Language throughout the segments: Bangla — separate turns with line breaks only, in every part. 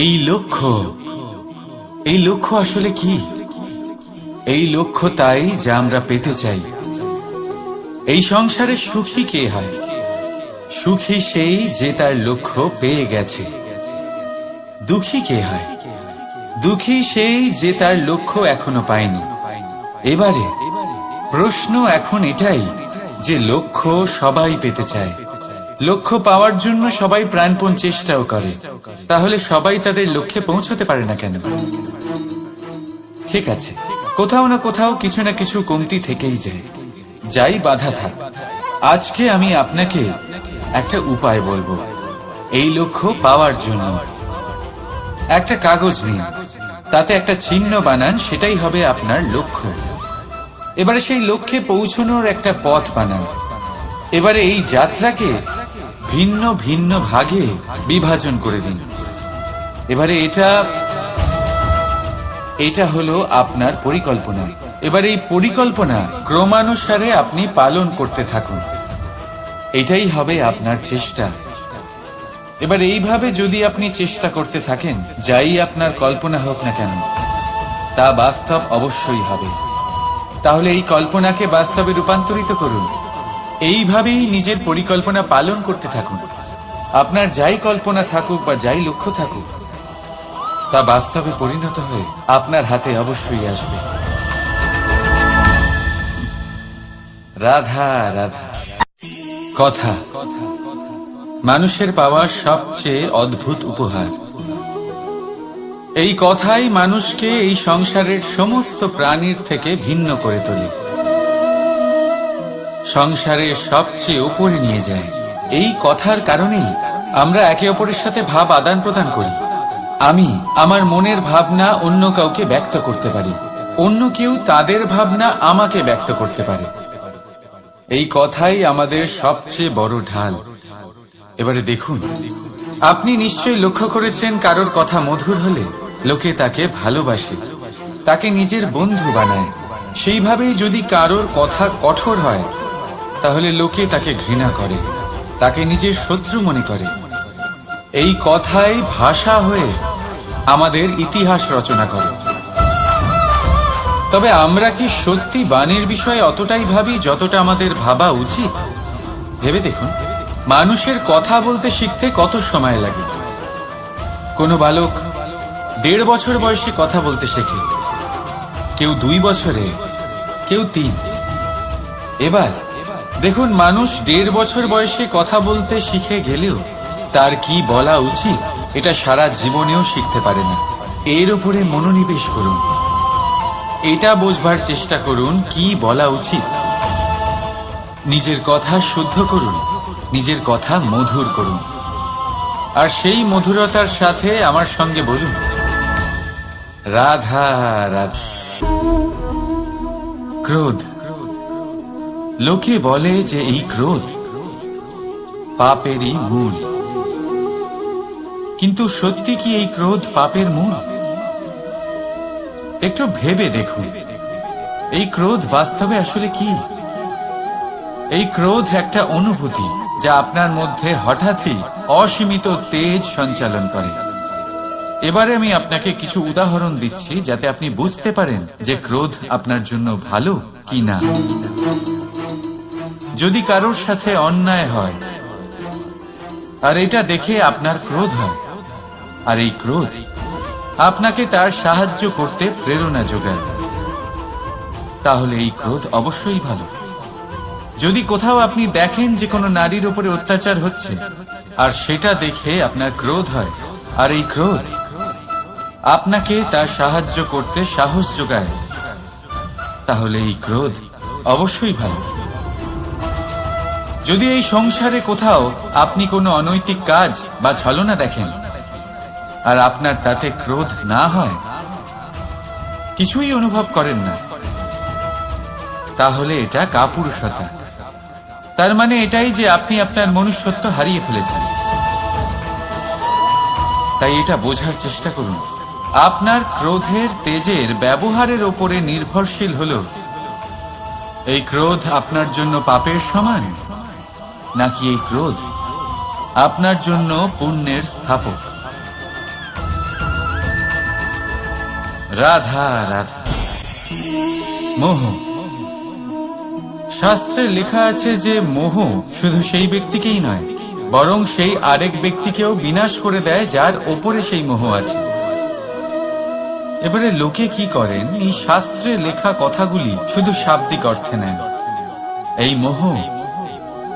এই লক্ষ্য আসলে কি? এই লক্ষ্য তাই যা আমরা পেতে চাই। এই সংসারে সুখী কে হয়? সুখী সেই যে তার লক্ষ্য পেয়ে গেছে। দুঃখী কে হয়? দুঃখী সেই যে তার লক্ষ্য এখনো পায়নি। এবারে প্রশ্ন এখন এটাই যে লক্ষ্য সবাই পেতে চায়, লক্ষ্য পাওয়ার জন্য সবাই প্রাণপণ চেষ্টাও করে, তাহলে সবাই তাদের লক্ষ্যে পৌঁছতে পারে না কেন? ঠিক আছে, কোথাও না কোথাও কিছু না কিছু কমতি থেকেই যায়, যাই বাধা থাক। আজকে আমি আপনাকে একটা উপায় বলবো এই লক্ষ্য পাওয়ার জন্য। একটা কাগজ নিন, তাতে একটা চিহ্ন বানান, সেটাই হবে আপনার লক্ষ্য। এবারে সেই লক্ষ্যে পৌঁছানোর একটা পথ বানান। এবারে এই যাত্রাকে ভিন্ন ভিন্ন ভাগে বিভাজন করে দিন। এবারে এটা হলো আপনার পরিকল্পনা। এবার এই পরিকল্পনা ক্রমানুসারে আপনি পালন করতে থাকুন, এটাই হবে আপনার চেষ্টা। এবার এইভাবে যদি আপনি চেষ্টা করতে থাকেন, যাই আপনার কল্পনা হোক না কেন, তা বাস্তব অবশ্যই হবে। তাহলে এই কল্পনাকে বাস্তবে রূপান্তরিত করুন। এইভাবেই নিজের পরিকল্পনা পালন করতে থাকুন। আপনার যাই কল্পনা থাকুক বা যাই লক্ষ্য থাকুক, তা বাস্তবে পরিণত হয়ে আপনার হাতে অবশ্যই আসবে। রাধা রাধা। কথা মানুষের পাওয়া সবচেয়ে অদ্ভুত উপহার। এই কথাই মানুষকে এই সংসারের সমস্ত প্রাণীর থেকে ভিন্ন করে তোলে, সংসারের সবচেয়ে উপরে নিয়ে যায়। এই কথার কারণেই আমরা একে অপরের সাথে ভাব আদান প্রদান করি। আমি আমার মনের ভাবনা অন্য কাউকে ব্যক্ত করতে পারি, অন্য কেউ তাদের ভাবনা আমাকে ব্যক্ত করতে পারে। এই কথাই আমাদের সবচেয়ে বড় ঢাল। এবারে দেখুন, আপনি নিশ্চয়ই লক্ষ্য করেছেন, কারোর কথা মধুর হলে লোকে তাকে ভালোবাসে, তাকে নিজের বন্ধু বানায়। সেইভাবেই যদি কারোর কথা কঠোর হয়, তাহলে লোকে তাকে ঘৃণা করে, তাকে নিজের শত্রু মনে করে। এই কথাই ভাষা হয়ে আমাদের ইতিহাস রচনা করে। তবে আমরা কি সত্যি বাণীর বিষয়ে অতটাই ভাবি যতটা আমাদের ভাবা উচিত? ভেবে দেখুন, মানুষের কথা বলতে শিখতে কত সময় লাগে। কোনো বালক 1.5 বছর বয়সে কথা বলতে শেখে, কেউ 2 বছরে, কেউ 3। এবার দেখুন, মানুষ 1.5 বছর বয়সে কথা বলতে শিখে গেলেও তার কি বলা উচিত এটা সারা জীবনেও শিখতে পারে না। এর উপরে মনোনিবেশ করুন, এটা বোঝবার চেষ্টা করুন কি বলা উচিত। নিজের কথা শুদ্ধ করুন, নিজের কথা মধুর করুন, আর সেই মধুরতার সাথে আমার সঙ্গে বলুন রাধা রাধা। ক্রোধ, লোকে বলে যে এই ক্রোধ পাপেরই মূল, কিন্তু সত্যি কি এই ক্রোধ পাপের মূল? একটু ভেবে দেখুন, এই ক্রোধ বাস্তবে আসলে কি? এই ক্রোধ একটা অনুভূতি যা আপনার মধ্যে হঠাৎই অসীমিত তেজ সঞ্চালন করে। এবারে আমি আপনাকে কিছু উদাহরণ দিচ্ছি যাতে আপনি বুঝতে পারেন যে ক্রোধ আপনার জন্য ভালো কি না। যদি কারোর সাথে অন্যায় হয় আর এটা দেখে আপনার ক্রোধ হয়, আর এই ক্রোধ আপনাকে তার সাহায্য করতে প্রেরণা যোগায়, তাহলে এই ক্রোধ অবশ্যই ভালো। যদি কোথাও আপনি দেখেন যে কোনো নারীর উপরে অত্যাচার হচ্ছে আর সেটা দেখে আপনার ক্রোধ হয়, আর এই ক্রোধ আপনাকে তার সাহায্য করতে সাহস যোগায়, তাহলে এই ক্রোধ অবশ্যই ভালো। যদি এই সংসারে কোথাও আপনি কোনো অনৈতিক কাজ বা ছলনা দেখেন আর আপনার তাতে ক্রোধ না হয়, কিছুই অনুভব করেন না, তাহলে এটা কাপুরুষতা। তার মানে এটাই যে আপনি আপনার মনুষ্যত্ব হারিয়ে ফেলেছেন। তাই এটা বোঝার চেষ্টা করুন, আপনার ক্রোধের তেজের ব্যবহারের ওপরে নির্ভরশীল হলো এই ক্রোধ আপনার জন্য পাপের সমান, নাকি এই ক্রোধ আপনার জন্য পুণ্যের স্থাপক। রাধা রাধা। মোহ। শাস্ত্রে লেখা আছে যে মোহ শুধু সেই ব্যক্তিকেই নয়, বরং সেই আরেক ব্যক্তিকেও বিনাশ করে দেয় যার ওপরে সেই মোহ আছে। এবারে লোকে কি করেন, এই শাস্ত্রে লেখা কথাগুলি শুধু শাব্দিক অর্থে নেন। এই মোহ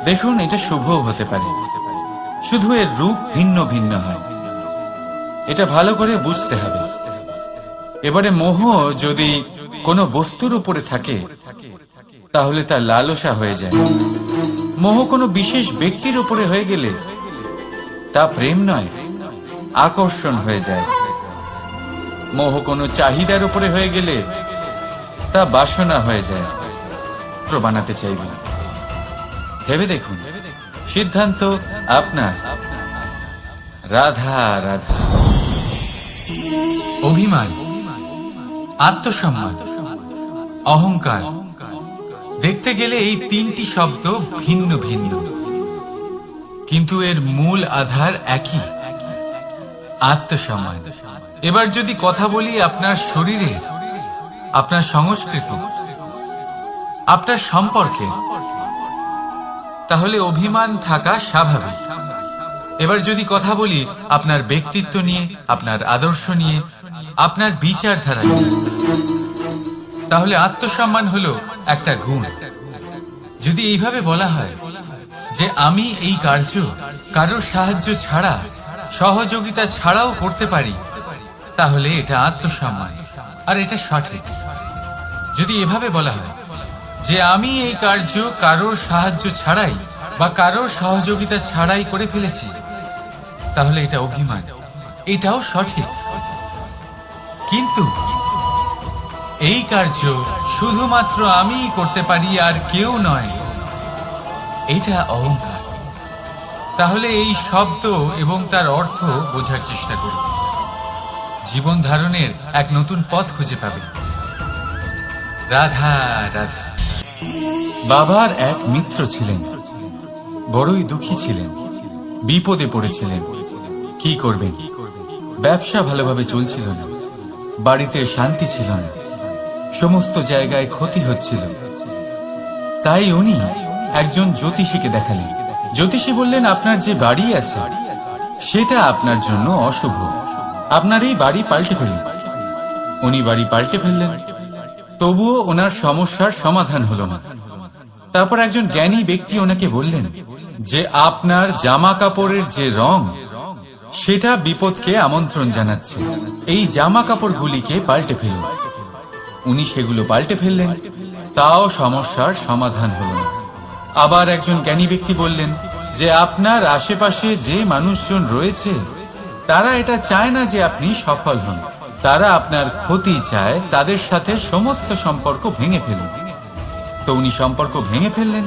দেখুন, এটা শুভও হতে পারে, শুধু এর রূপ ভিন্ন ভিন্ন হয়। এটা ভালো করে বুঝতে হবে। এবারে মোহ যদি কোনো বস্তুর উপরে থাকে তাহলে তা লালসা হয়ে যায়। মোহ কোনো বিশেষ ব্যক্তির উপরে হয়ে গেলে তা প্রেম নয়, আকর্ষণ হয়ে যায়। মোহ কোনো চাহিদার উপরে হয়ে গেলে তা বাসনা হয়ে যায়, বানাতে চাইবে। ভেবে দেখুন, সিদ্ধান্ত আপনার। রাধা রাধা। অভিমান, আত্মসম্মান, অহংকার, দেখতে গেলে এই তিনটি শব্দ ভিন্ন ভিন্ন, কিন্তু এর মূল আধার একই, আত্মসম্মান। এবার যদি কথা বলি আপনার শরীরে, আপনার সংস্কৃতি, আপনার সম্পর্কে, তাহলে অভিমান থাকা স্বাভাবিক। এবার যদি কথা বলি আপনার ব্যক্তিত্ব নিয়ে, আপনার আদর্শ নিয়ে, আপনার বিচারধারা নিয়ে, তাহলে আত্মসম্মান হলো একটা গুণ। যদি এইভাবে বলা হয় যে আমি এই কার্য কারোর সাহায্য ছাড়া, সহযোগিতা ছাড়াও করতে পারি, তাহলে এটা আত্মসম্মান, আর এটা সঠিক। যদি এভাবে বলা হয় যে আমি এই কার্য কারোর সাহায্য ছাড়াই বা কারোর সহযোগিতা ছাড়াই করে ফেলেছি, তাহলে এটা অভিমান, এটাও সঠিক। কিন্তু এই কার্য শুধুমাত্র আমিই করতে পারি আর কেউ নয়, এটা অহংকার। তাহলে এই শব্দ এবং তার অর্থ বোঝার চেষ্টা করবে, জীবন ধারণের এক নতুন পথ খুঁজে পাবে। রাধা রাধা। বাবার এক মিত্র ছিলেন, বড়ই দুঃখী ছিলেন, বিপদে পড়েছিলেন। কি করবেন? ব্যবসা ভালোভাবে চলছিল না, বাড়িতে শান্তি ছিল না, সমস্ত জায়গায় ক্ষতি হচ্ছিল। তাই উনি একজন জ্যোতিষীকে দেখালেন। জ্যোতিষী বললেন, আপনার যে বাড়ি আছে সেটা আপনার জন্য অশুভ, আপনার এই বাড়ি পাল্টে ফেলুন। উনি বাড়ি পাল্টে ফেললেন, তবুও ওনার সমস্যার সমাধান হলো না। তারপর একজন জ্ঞানী ব্যক্তি ওনাকে বললেন যে আপনার জামা কাপড়ের যে রং, সেটা বিপদকে আমন্ত্রণ জানাচ্ছে, এই জামা কাপড়গুলিকে পাল্টে ফেলুন। উনি সেগুলো পাল্টে ফেললেন, তাও সমস্যার সমাধান হল না। আবার একজন জ্ঞানী ব্যক্তি বললেন যে আপনার আশেপাশে যে মানুষজন রয়েছে তারা এটা চায় না যে আপনি সফল হন, তারা আপনার ক্ষতি চায়, তাদের সাথে সমস্ত সম্পর্ক ভেঙে ফেলুন। তো উনি সম্পর্ক ভেঙে ফেললেন,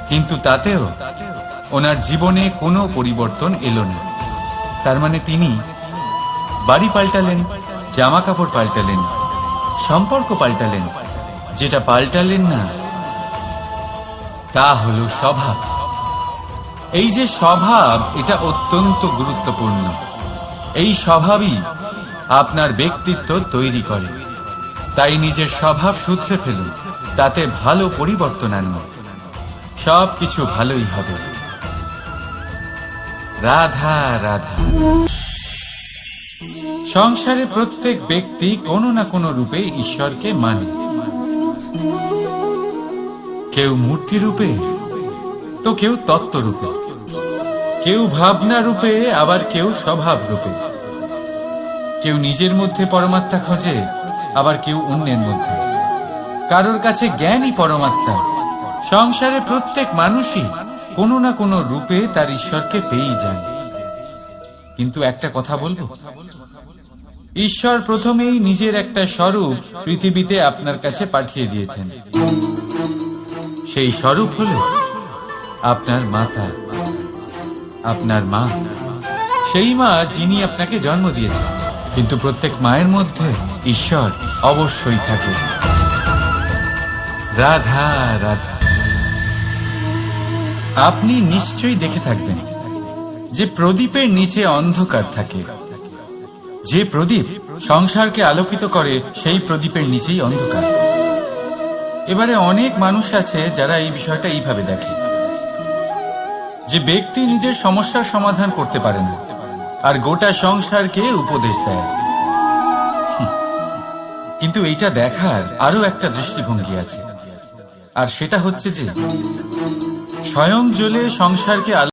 কিন্তু তাতেও ওনার জীবনে কোনো পরিবর্তন এলো না। তার মানে তিনি বাড়ি পাল্টালেন, জামা কাপড় পাল্টালেন, সম্পর্ক পাল্টালেন, যেটা পাল্টালেন না তা হলো স্বভাব। এই যে স্বভাব, এটা অত্যন্ত গুরুত্বপূর্ণ। এই স্বভাবই আপনার ব্যক্তিত্ব তৈরি করে। তাই নিজের স্বভাব শুধরে ফেলুন, তাতে ভালো পরিবর্তন আনুন, সবকিছু ভালোই হবে। রাধা রাধা। সংসারে প্রত্যেক ব্যক্তি কোনো না কোনো রূপে ঈশ্বরকে মানে। কেউ মূর্তি রূপে, তো কেউ তত্ত্ব রূপে, কেউ ভাবনা রূপে, আবার কেউ স্বভাব রূপে। কেউ নিজের মধ্যে পরমাত্মা খোঁজে, আবার কেউ অন্যের মধ্যে। কারোর কাছে জ্ঞানই পরমাত্মা। সংসারে প্রত্যেক মানুষই কোনো না কোনো রূপে তার ঈশ্বরকে পেয়েই যান। কিন্তু একটা কথা বলবো, ঈশ্বর প্রথমেই নিজের একটা স্বরূপ পৃথিবীতে আপনার কাছে পাঠিয়ে দিয়েছেন। সেই স্বরূপ হল আপনার মাতা, আপনার মা, সেই মা যিনি আপনাকে জন্ম দিয়েছেন। কিন্তু প্রত্যেক মায়ের মধ্যে ঈশ্বর অবশ্যই থাকে। রাধা রাধা। আপনি নিশ্চয়ই দেখে থাকবেন যে প্রদীপের নিচে অন্ধকার থাকে, যে প্রদীপ সংসারকে আলোকিত করে সেই প্রদীপের নিচেই অন্ধকার। এবারে অনেক মানুষ আছে যারা এই বিষয়টা এইভাবে দেখে যে ব্যক্তি নিজের সমস্যার সমাধান করতে পারে না আর গোটা সংসারকে উপদেশ দেয়। কিন্তু এইটা দেখার আরো একটা দৃষ্টিভঙ্গি আছে, আর সেটা হচ্ছে যে স্বয়ং জ্বলে সংসারকে